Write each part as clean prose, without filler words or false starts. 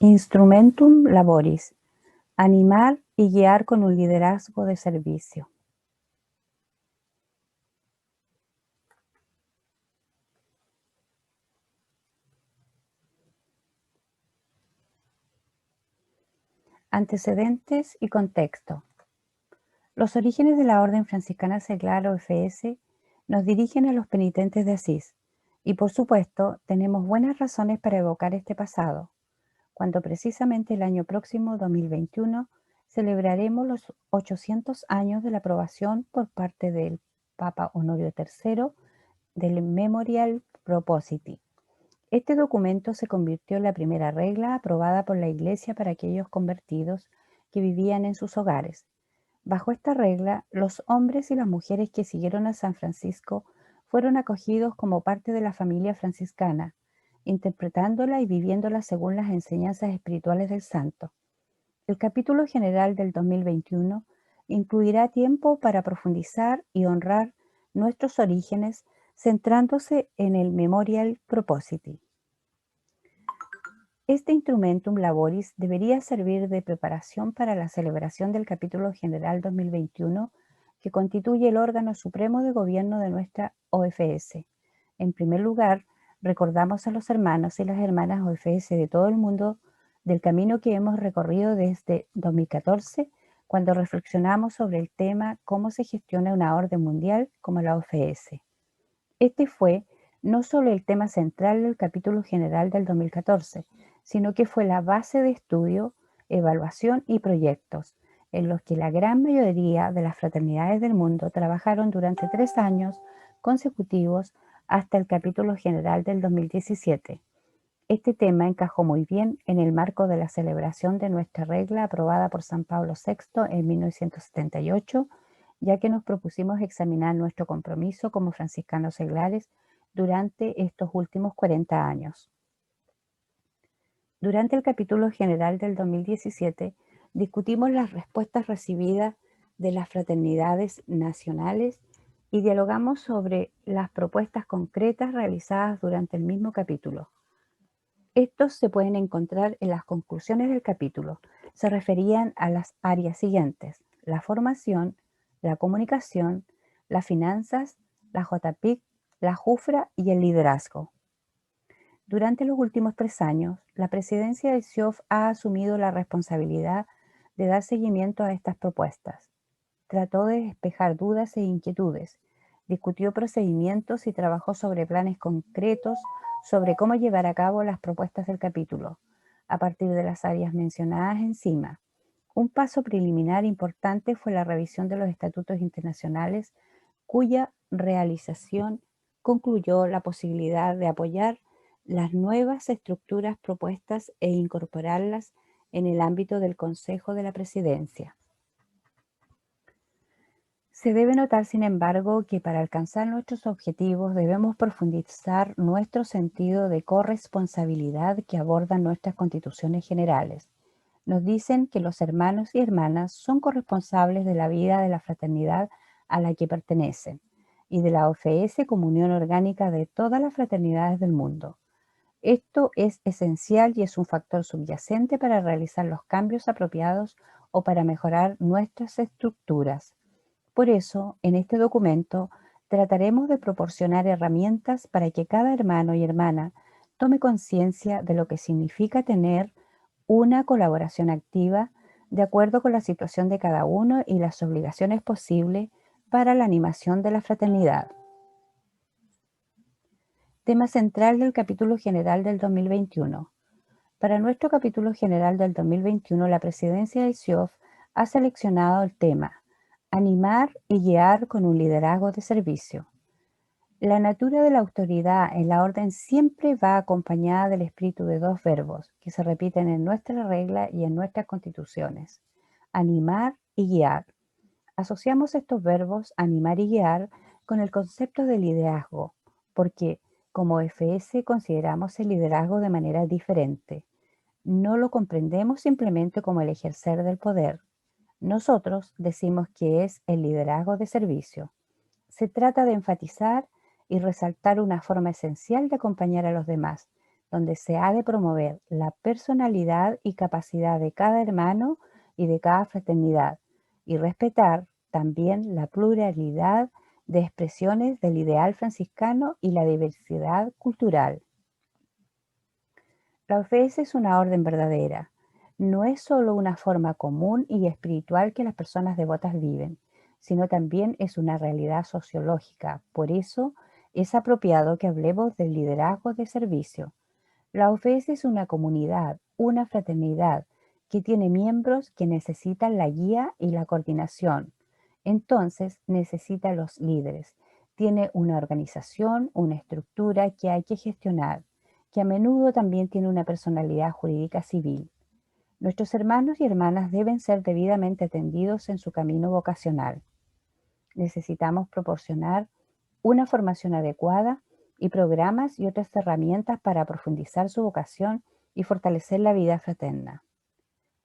Instrumentum laboris: animar y guiar con un liderazgo de servicio. Antecedentes y contexto. Los orígenes de la Orden Franciscana Seglar OFS nos dirigen a los penitentes de Asís, y por supuesto tenemos buenas razones para evocar este pasado, cuando precisamente el año próximo, 2021, celebraremos los 800 años de la aprobación por parte del Papa Honorio III del Memorial Propositi. Este documento se convirtió en la primera regla aprobada por la Iglesia para aquellos convertidos que vivían en sus hogares. Bajo esta regla, los hombres y las mujeres que siguieron a San Francisco fueron acogidos como parte de la familia franciscana, interpretándola y viviéndola según las enseñanzas espirituales del santo. El capítulo general del 2021 incluirá tiempo para profundizar y honrar nuestros orígenes, centrándose en el Memorial Propositi. Este Instrumentum Laboris debería servir de preparación para la celebración del capítulo general 2021, que constituye el órgano supremo de gobierno de nuestra OFS. En primer lugar, recordamos a los hermanos y las hermanas OFS de todo el mundo del camino que hemos recorrido desde 2014, cuando reflexionamos sobre el tema cómo se gestiona una orden mundial como la OFS. Este fue no solo el tema central del capítulo general del 2014, sino que fue la base de estudio, evaluación y proyectos, en los que la gran mayoría de las fraternidades del mundo trabajaron durante 3 años consecutivos hasta el capítulo general del 2017. Este tema encajó muy bien en el marco de la celebración de nuestra regla aprobada por San Pablo VI en 1978, ya que nos propusimos examinar nuestro compromiso como franciscanos seglares durante estos últimos 40 años. Durante el capítulo general del 2017, discutimos las respuestas recibidas de las fraternidades nacionales y dialogamos sobre las propuestas concretas realizadas durante el mismo capítulo. Estos se pueden encontrar en las conclusiones del capítulo. Se referían a las áreas siguientes: la formación, la comunicación, las finanzas, la JPIC, la JUFRA y el liderazgo. Durante los últimos 3 años, la presidencia del SIOF ha asumido la responsabilidad de dar seguimiento a estas propuestas. Trató de despejar dudas e inquietudes, discutió procedimientos y trabajó sobre planes concretos sobre cómo llevar a cabo las propuestas del capítulo, a partir de las áreas mencionadas encima. Un paso preliminar importante fue la revisión de los estatutos internacionales, cuya realización concluyó la posibilidad de apoyar las nuevas estructuras propuestas e incorporarlas en el ámbito del Consejo de la Presidencia. Se debe notar, sin embargo, que para alcanzar nuestros objetivos debemos profundizar nuestro sentido de corresponsabilidad que abordan nuestras constituciones generales. Nos dicen que los hermanos y hermanas son corresponsables de la vida de la fraternidad a la que pertenecen y de la OFS como unión orgánica de todas las fraternidades del mundo. Esto es esencial y es un factor subyacente para realizar los cambios apropiados o para mejorar nuestras estructuras. Por eso, en este documento, trataremos de proporcionar herramientas para que cada hermano y hermana tome conciencia de lo que significa tener una colaboración activa de acuerdo con la situación de cada uno y las obligaciones posibles para la animación de la fraternidad. Tema central del capítulo general del 2021. Para nuestro capítulo general del 2021, la presidencia del SIOF ha seleccionado el tema animar y guiar con un liderazgo de servicio. La natura de la autoridad en la orden siempre va acompañada del espíritu de 2 verbos que se repiten en nuestra regla y en nuestras constituciones: animar y guiar. Asociamos estos verbos, animar y guiar, con el concepto de liderazgo, porque como FS consideramos el liderazgo de manera diferente. No lo comprendemos simplemente como el ejercer del poder. Nosotros decimos que es el liderazgo de servicio. Se trata de enfatizar y resaltar una forma esencial de acompañar a los demás, donde se ha de promover la personalidad y capacidad de cada hermano y de cada fraternidad, y respetar también la pluralidad de expresiones del ideal franciscano y la diversidad cultural. La OFS es una orden verdadera. No es solo una forma común y espiritual que las personas devotas viven, sino también es una realidad sociológica. Por eso es apropiado que hablemos del liderazgo de servicio. La OFS es una comunidad, una fraternidad que tiene miembros que necesitan la guía y la coordinación. Entonces necesita los líderes. Tiene una organización, una estructura que hay que gestionar, que a menudo también tiene una personalidad jurídica civil. Nuestros hermanos y hermanas deben ser debidamente atendidos en su camino vocacional. Necesitamos proporcionar una formación adecuada y programas y otras herramientas para profundizar su vocación y fortalecer la vida fraterna.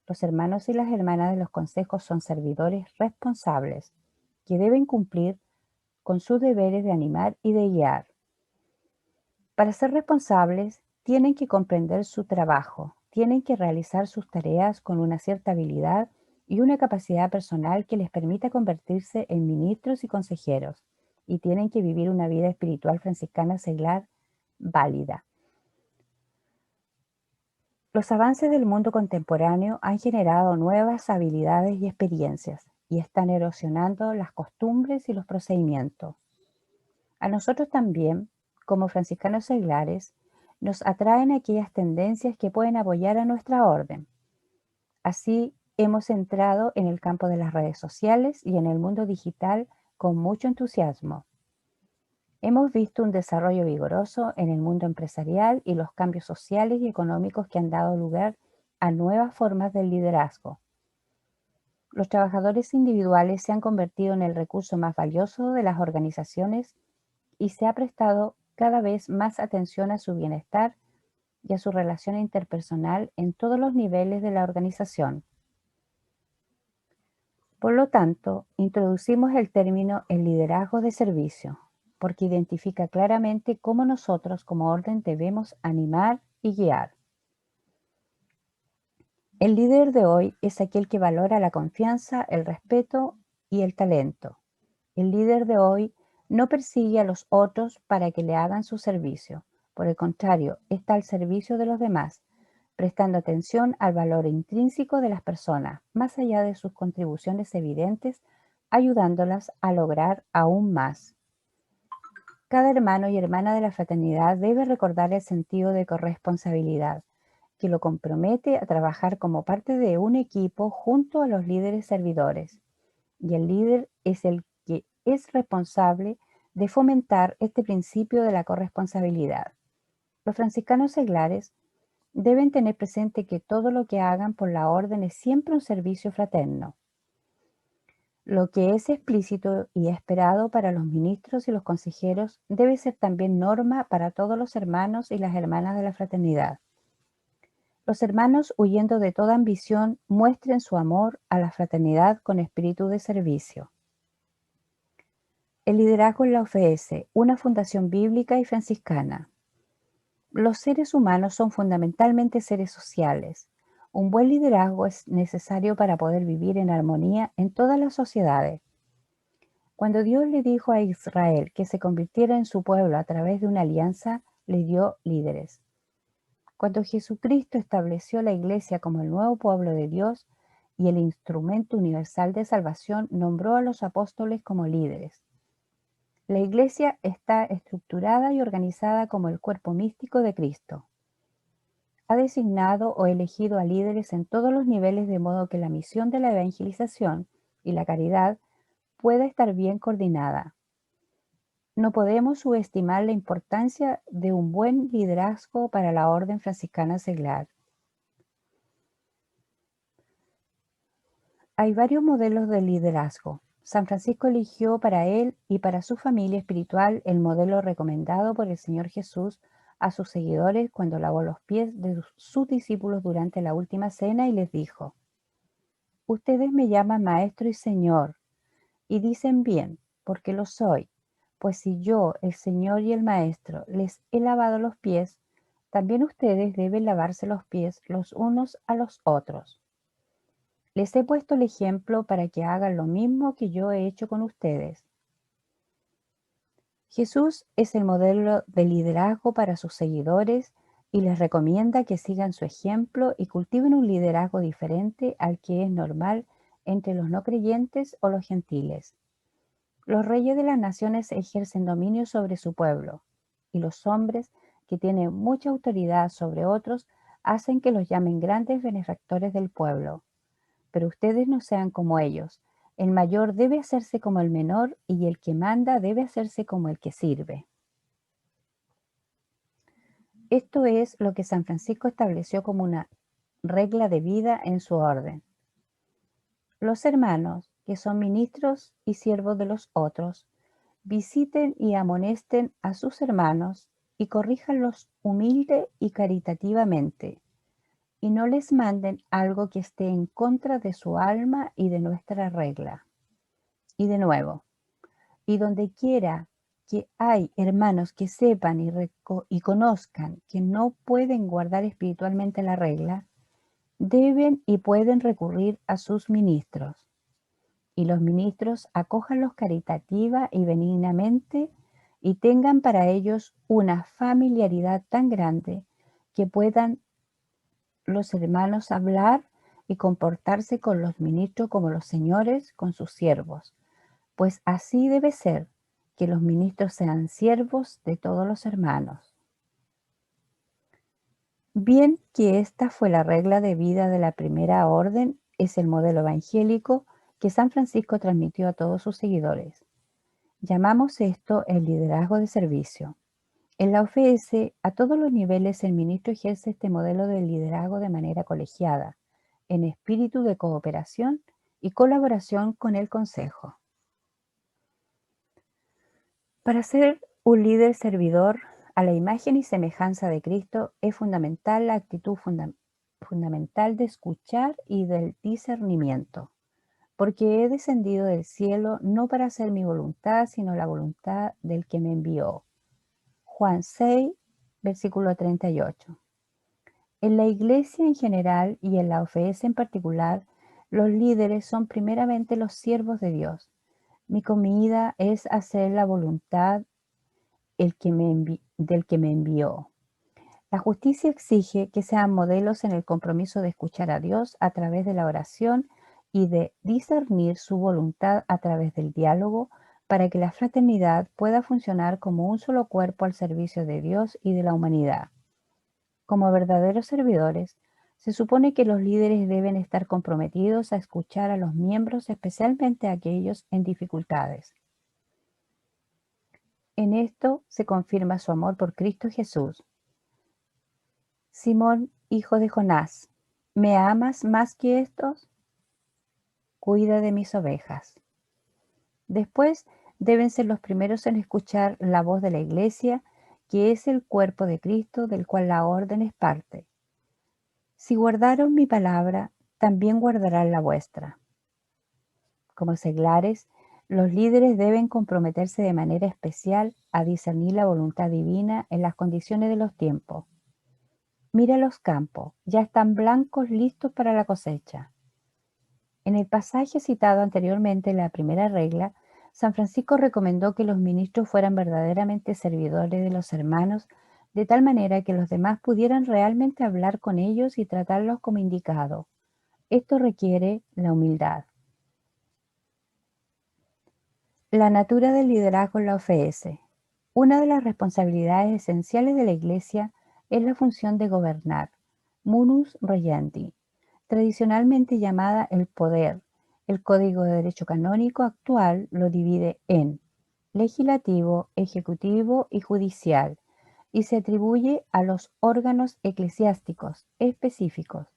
Los hermanos y las hermanas de los consejos son servidores responsables que deben cumplir con sus deberes de animar y de guiar. Para ser responsables, tienen que comprender su trabajo, tienen que realizar sus tareas con una cierta habilidad y una capacidad personal que les permita convertirse en ministros y consejeros, y tienen que vivir una vida espiritual franciscana seglar válida. Los avances del mundo contemporáneo han generado nuevas habilidades y experiencias, y están erosionando las costumbres y los procedimientos. A nosotros también, como franciscanos seglares, nos atraen aquellas tendencias que pueden apoyar a nuestra orden. Así, hemos entrado en el campo de las redes sociales y en el mundo digital con mucho entusiasmo. Hemos visto un desarrollo vigoroso en el mundo empresarial y los cambios sociales y económicos que han dado lugar a nuevas formas del liderazgo. Los trabajadores individuales se han convertido en el recurso más valioso de las organizaciones y se ha prestado cada vez más atención a su bienestar y a su relación interpersonal en todos los niveles de la organización. Por lo tanto, introducimos el término el liderazgo de servicio, porque identifica claramente cómo nosotros como orden debemos animar y guiar. El líder de hoy es aquel que valora la confianza, el respeto y el talento. El líder de hoy no persigue a los otros para que le hagan su servicio. Por el contrario, está al servicio de los demás, prestando atención al valor intrínseco de las personas, más allá de sus contribuciones evidentes, ayudándolas a lograr aún más. Cada hermano y hermana de la fraternidad debe recordar el sentido de corresponsabilidad, que lo compromete a trabajar como parte de un equipo junto a los líderes servidores. Y el líder es el que es responsable de fomentar este principio de la corresponsabilidad. Los franciscanos seglares deben tener presente que todo lo que hagan por la orden es siempre un servicio fraterno. Lo que es explícito y esperado para los ministros y los consejeros debe ser también norma para todos los hermanos y las hermanas de la fraternidad. Los hermanos, huyendo de toda ambición, muestren su amor a la fraternidad con espíritu de servicio. El liderazgo en la OFS, una fundación bíblica y franciscana. Los seres humanos son fundamentalmente seres sociales. Un buen liderazgo es necesario para poder vivir en armonía en todas las sociedades. Cuando Dios le dijo a Israel que se convirtiera en su pueblo a través de una alianza, le dio líderes. Cuando Jesucristo estableció la Iglesia como el nuevo pueblo de Dios y el instrumento universal de salvación, nombró a los apóstoles como líderes. La Iglesia está estructurada y organizada como el cuerpo místico de Cristo. Ha designado o elegido a líderes en todos los niveles de modo que la misión de la evangelización y la caridad pueda estar bien coordinada. No podemos subestimar la importancia de un buen liderazgo para la orden franciscana seglar. Hay varios modelos de liderazgo. San Francisco eligió para él y para su familia espiritual el modelo recomendado por el Señor Jesús a sus seguidores cuando lavó los pies de sus discípulos durante la última cena y les dijo: Ustedes me llaman Maestro y Señor, y dicen bien, porque lo soy, pues si yo, el Señor y el Maestro, les he lavado los pies, También ustedes deben lavarse los pies los unos a los otros. Les he puesto el ejemplo para que hagan lo mismo que yo he hecho con ustedes. Jesús es el modelo de liderazgo para sus seguidores y les recomienda que sigan su ejemplo y cultiven un liderazgo diferente al que es normal entre los no creyentes o los gentiles. Los reyes de las naciones ejercen dominio sobre su pueblo, y los hombres, que tienen mucha autoridad sobre otros, hacen que los llamen grandes benefactores del pueblo. Pero ustedes no sean como ellos. El mayor debe hacerse como el menor y el que manda debe hacerse como el que sirve. Esto es lo que San Francisco estableció como una regla de vida en su orden. Los hermanos, que son ministros y siervos de los otros, visiten y amonesten a sus hermanos y corríjanlos humilde y caritativamente, y no les manden algo que esté en contra de su alma y de nuestra regla. Y de nuevo, y donde quiera que hay hermanos que sepan y conozcan que no pueden guardar espiritualmente la regla, deben y pueden recurrir a sus ministros. Y los ministros acójanlos caritativa y benignamente y tengan para ellos una familiaridad tan grande que puedan los hermanos hablar y comportarse con los ministros como los señores con sus siervos, pues así debe ser, que los ministros sean siervos de todos los hermanos. Bien que esta fue la regla de vida de la primera orden, es el modelo evangélico que San Francisco transmitió a todos sus seguidores. Llamamos esto el liderazgo de servicio. En la OFS, a todos los niveles, el ministro ejerce este modelo de liderazgo de manera colegiada, en espíritu de cooperación y colaboración con el Consejo. Para ser un líder servidor a la imagen y semejanza de Cristo es fundamental la actitud fundamental de escuchar y del discernimiento, porque he descendido del cielo no para hacer mi voluntad, sino la voluntad del que me envió. Juan 6, versículo 38. En la Iglesia en general y en la OFS en particular, los líderes son primeramente los siervos de Dios. Mi comida es hacer la voluntad del que me envió. La justicia exige que sean modelos en el compromiso de escuchar a Dios a través de la oración y de discernir su voluntad a través del diálogo para que la fraternidad pueda funcionar como un solo cuerpo al servicio de Dios y de la humanidad. Como verdaderos servidores, se supone que los líderes deben estar comprometidos a escuchar a los miembros, especialmente a aquellos en dificultades. En esto se confirma su amor por Cristo Jesús. Simón, hijo de Jonás, ¿me amas más que estos? Cuida de mis ovejas. Después deben ser los primeros en escuchar la voz de la Iglesia, que es el cuerpo de Cristo del cual la orden es parte. Si guardaron mi palabra, también guardarán la vuestra. Como seglares, los líderes deben comprometerse de manera especial a discernir la voluntad divina en las condiciones de los tiempos. Mira los campos, ya están blancos listos para la cosecha. En el pasaje citado anteriormente en la primera regla, San Francisco recomendó que los ministros fueran verdaderamente servidores de los hermanos, de tal manera que los demás pudieran realmente hablar con ellos y tratarlos como indicado. Esto requiere la humildad. La natura del liderazgo en la OFS. Una de las responsabilidades esenciales de la Iglesia es la función de gobernar, munus regendi, tradicionalmente llamada el poder. El Código de Derecho Canónico actual lo divide en legislativo, ejecutivo y judicial, y se atribuye a los órganos eclesiásticos específicos,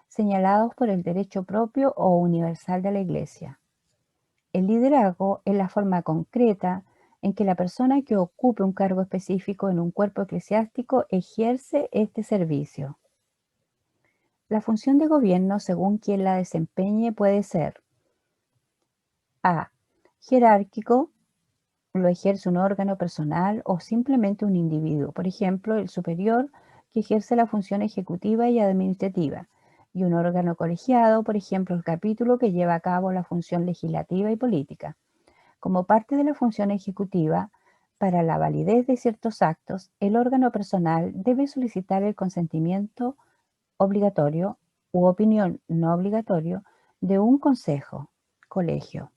señalados por el derecho propio o universal de la Iglesia. El liderazgo es la forma concreta en que la persona que ocupe un cargo específico en un cuerpo eclesiástico ejerce este servicio. La función de gobierno, según quien la desempeñe, puede ser a. Jerárquico, lo ejerce un órgano personal o simplemente un individuo. Por ejemplo, el superior que ejerce la función ejecutiva y administrativa, y un órgano colegiado, por ejemplo, el capítulo que lleva a cabo la función legislativa y política. Como parte de la función ejecutiva, para la validez de ciertos actos, el órgano personal debe solicitar el consentimiento obligatorio u opinión no obligatorio de un consejo, colegio.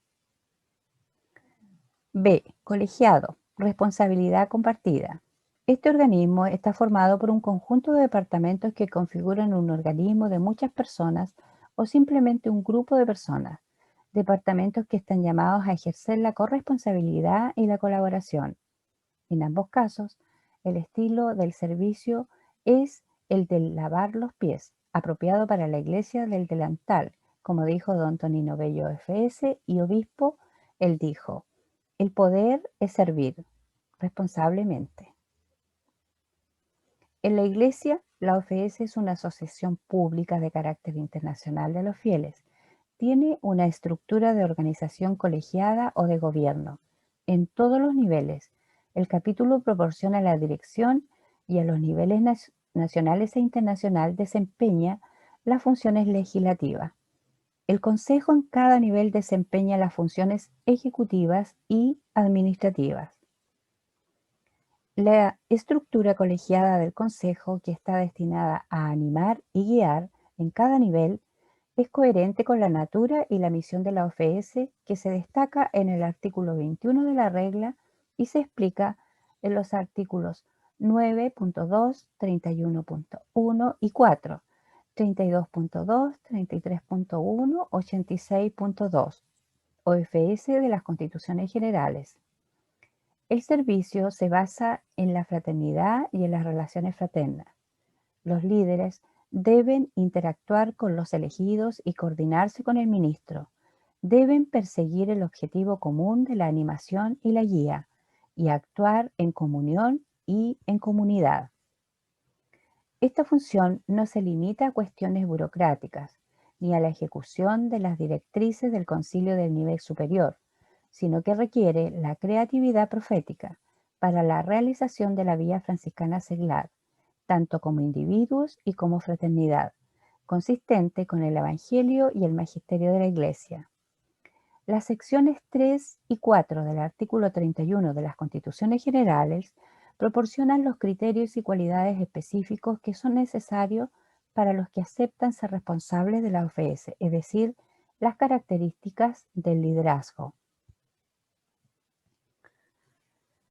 B. Colegiado. Responsabilidad compartida. Este organismo está formado por un conjunto de departamentos que configuran un organismo de muchas personas o simplemente un grupo de personas. Departamentos que están llamados a ejercer la corresponsabilidad y la colaboración. En ambos casos, el estilo del servicio es el de lavar los pies, apropiado para la iglesia del delantal, como dijo don Tonino Bello FS y obispo, él dijo: el poder es servir responsablemente. En la Iglesia, la OFS es una asociación pública de carácter internacional de los fieles. Tiene una estructura de organización colegiada o de gobierno. En todos los niveles, el capítulo proporciona la dirección y a los niveles nacionales e internacional desempeña las funciones legislativas. El Consejo en cada nivel desempeña las funciones ejecutivas y administrativas. La estructura colegiada del Consejo, que está destinada a animar y guiar en cada nivel, es coherente con la natura y la misión de la OFS, que se destaca en el artículo 21 de la regla y se explica en los artículos 9.2, 31.1 y 4, 32.2, 33.1, 86.2, OFS de las Constituciones Generales. El servicio se basa en la fraternidad y en las relaciones fraternas. Los líderes deben interactuar con los elegidos y coordinarse con el ministro. Deben perseguir el objetivo común de la animación y la guía y actuar en comunión y en comunidad. Esta función no se limita a cuestiones burocráticas ni a la ejecución de las directrices del concilio del nivel superior, sino que requiere la creatividad profética para la realización de la vía franciscana seglar, tanto como individuos y como fraternidad, consistente con el Evangelio y el magisterio de la Iglesia. Las secciones 3 y 4 del artículo 31 de las Constituciones Generales proporcionan los criterios y cualidades específicos que son necesarios para los que aceptan ser responsables de la OFS, es decir, las características del liderazgo.